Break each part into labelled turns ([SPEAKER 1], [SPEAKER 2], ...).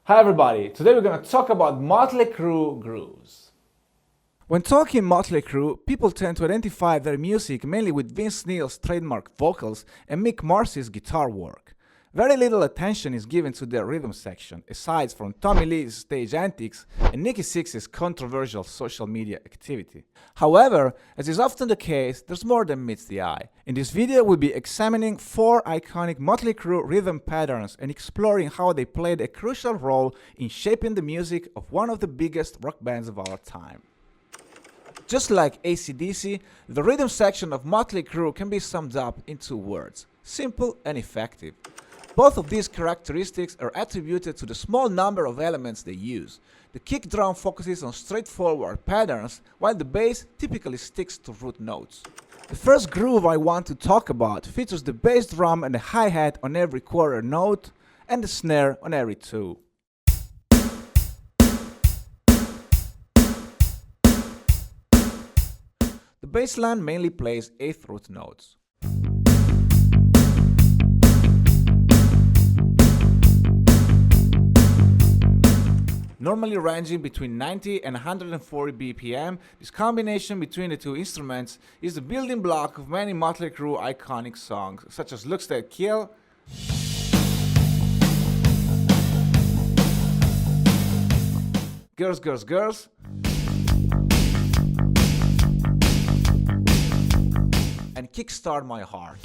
[SPEAKER 1] Hi everybody, today we're going to talk about Mötley Crüe grooves. When talking Mötley Crüe, people tend to identify their music mainly with Vince Neil's trademark vocals and Mick Marcy's guitar work. Very little attention is given to their rhythm section, aside from Tommy Lee's stage antics and Nikki Sixx's controversial social media activity. However, as is often the case, there's more than meets the eye. In this video, we'll be examining 4 iconic Mötley Crüe rhythm patterns and exploring how they played a crucial role in shaping the music of one of the biggest rock bands of our time. Just like AC/DC, the rhythm section of Mötley Crüe can be summed up in 2 words: simple and effective. Both of these characteristics are attributed to the small number of elements they use. The kick drum focuses on straightforward patterns, while the bass typically sticks to root notes. The first groove I want to talk about features the bass drum and the hi-hat on every quarter note, and the snare on every 2. The bass line mainly plays 8th root notes. Normally ranging between 90 and 140 BPM, this combination between the 2 instruments is the building block of many Mötley Crüe iconic songs, such as Looks That Kill, Girls, Girls, Girls, and Kickstart My Heart.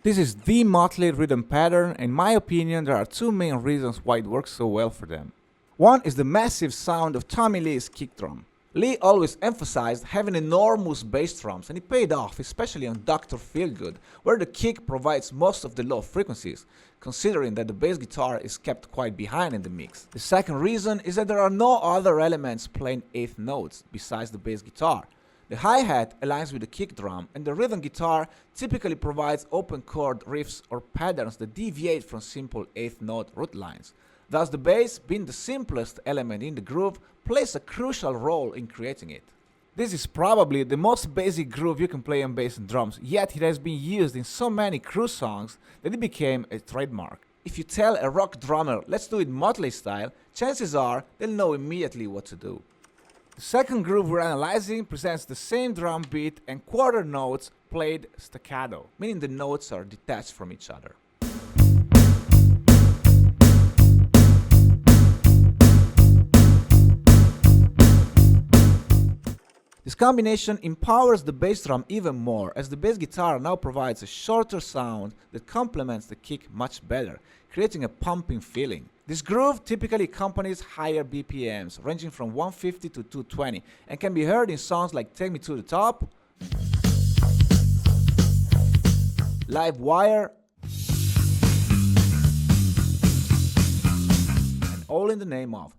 [SPEAKER 1] This is the Mötley rhythm pattern. In my opinion, there are 2 main reasons why it works so well for them. One is the massive sound of Tommy Lee's kick drum. Lee always emphasized having enormous bass drums, and it paid off, especially on Dr. Feelgood, where the kick provides most of the low frequencies, considering that the bass guitar is kept quite behind in the mix. The second reason is that there are no other elements playing 8th notes besides the bass guitar. The hi-hat aligns with the kick drum, and the rhythm guitar typically provides open chord riffs or patterns that deviate from simple 8th note root lines. Thus, the bass, being the simplest element in the groove, plays a crucial role in creating it. This is probably the most basic groove you can play on bass and drums, yet it has been used in so many Crüe songs that it became a trademark. If you tell a rock drummer, let's do it Mötley style, chances are they'll know immediately what to do. The second groove we're analyzing presents the same drum beat and quarter notes played staccato, meaning the notes are detached from each other. This combination empowers the bass drum even more, as the bass guitar now provides a shorter sound that complements the kick much better, creating a pumping feeling. This groove typically accompanies higher BPMs, ranging from 150 to 220, and can be heard in songs like Take Me to the Top, Live Wire, and All in the Name of.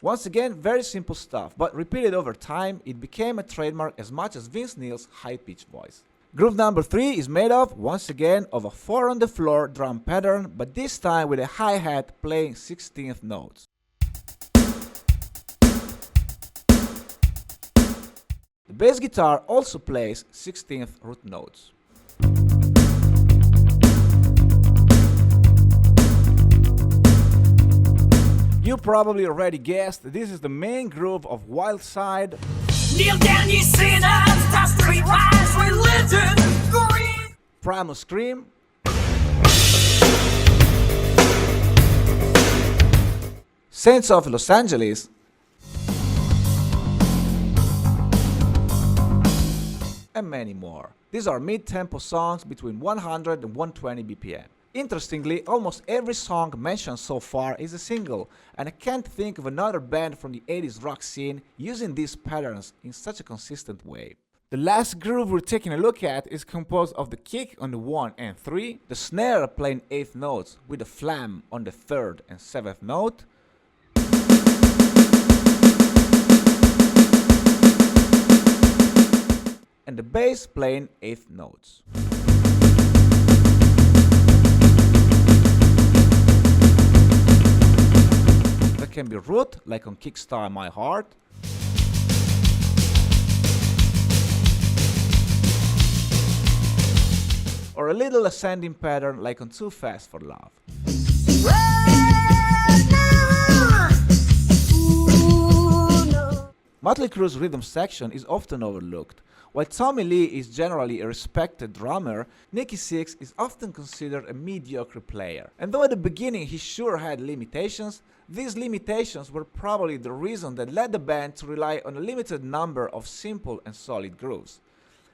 [SPEAKER 1] Once again, very simple stuff, but repeated over time, it became a trademark as much as Vince Neil's high-pitched voice. Groove number 3 is made of, once again, of a 4-on-the-floor drum pattern, but this time with a hi-hat playing 16th notes. The bass guitar also plays 16th root notes. You probably already guessed, this is the main groove of Wild Side,
[SPEAKER 2] Kneel down, ye sinners, thou streetwise religion, green.
[SPEAKER 1] Primal Scream, Saints of Los Angeles, and many more. These are mid-tempo songs between 100 and 120 BPM. Interestingly, almost every song mentioned so far is a single, and I can't think of another band from the 80s rock scene using these patterns in such a consistent way. The last groove we're taking a look at is composed of the kick on the 1 and 3, the snare playing 8th notes with the flam on the 3rd and 7th note, and the bass playing 8th notes. That can be root, like on Kickstart My Heart, a little ascending pattern like on Too Fast for Love. Mötley Crüe's rhythm section is often overlooked. While Tommy Lee is generally a respected drummer, Nicky Sixx is often considered a mediocre player. And though at the beginning he sure had limitations, these limitations were probably the reason that led the band to rely on a limited number of simple and solid grooves.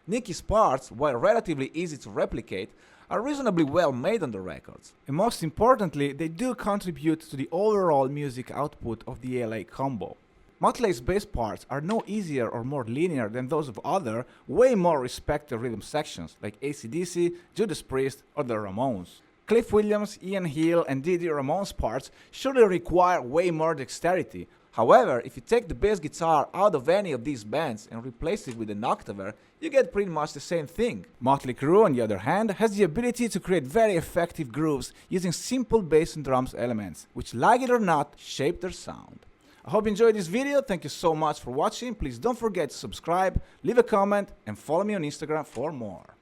[SPEAKER 1] Nicky's parts, while relatively easy to replicate, are reasonably well made on the records. And most importantly, they do contribute to the overall music output of the LA combo. Mötley's bass parts are no easier or more linear than those of other, way more respected rhythm sections like AC/DC, Judas Priest, or the Ramones. Cliff Williams, Ian Hill, and Didi Ramone's parts surely require way more dexterity. However, if you take the bass guitar out of any of these bands and replace it with an octaver, you get pretty much the same thing. Mötley Crüe, on the other hand, has the ability to create very effective grooves using simple bass and drums elements, which, like it or not, shape their sound. I hope you enjoyed this video. Thank you so much for watching. Please don't forget to subscribe, leave a comment, and follow me on Instagram for more.